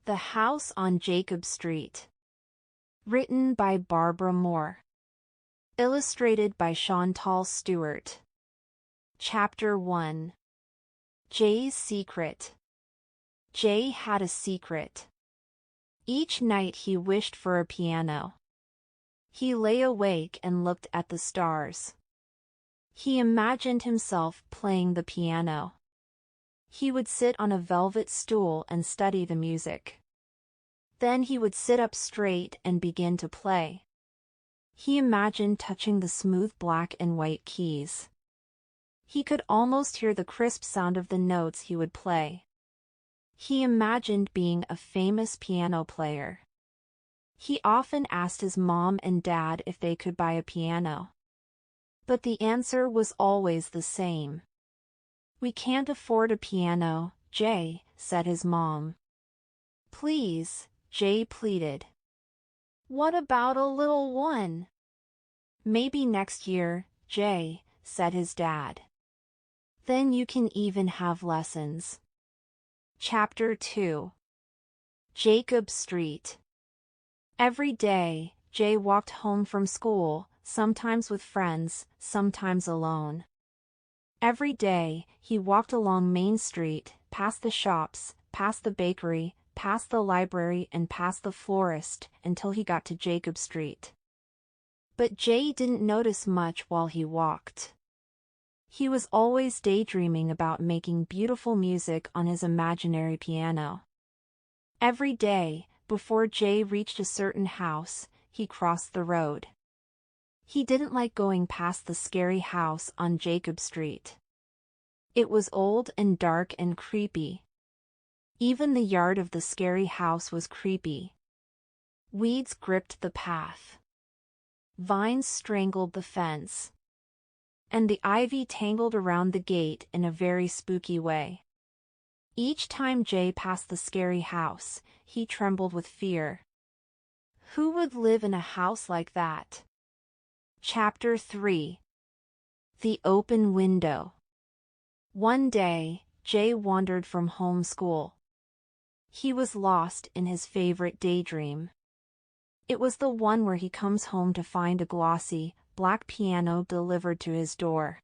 The House on Jacob Street. Written by Barbara Moore. Illustrated by Chantal Stewart. Chapter 1. Jay's Secret. Jay had a secret. Each night he wished for a piano. He lay awake and looked at the stars. He imagined himself playing the piano. He would sit on a velvet stool and study the music. Then he would sit up straight and begin to play. He imagined touching the smooth black and white keys. He could almost hear the crisp sound of the notes he would play. He imagined being a famous piano player. He often asked his mom and dad if they could buy a piano. But the answer was always the same. "We can't afford a piano, Jay," said his mom. "Please," Jay pleaded. "What about a little one?" "Maybe next year, Jay," said his dad. "Then you can even have lessons." Chapter 2. Jacob Street. Every day, Jay walked home from school, sometimes with friends, sometimes alone. Every day, he walked along Main Street, past the shops, past the bakery, past the library and past the florist, until he got to Jacob Street. But Jay didn't notice much while he walked. He was always daydreaming about making beautiful music on his imaginary piano. Every day, before Jay reached a certain house, he crossed the road. He didn't like going past the scary house on Jacob Street. It was old and dark and creepy. Even the yard of the scary house was creepy. Weeds gripped the path. Vines strangled the fence. And the ivy tangled around the gate in a very spooky way. Each time Jay passed the scary house, he trembled with fear. Who would live in a house like that? Chapter 3. The Open Window. One day, Jay wandered from home school. He was lost in his favorite daydream. It was the one where he comes home to find a glossy, black piano delivered to his door.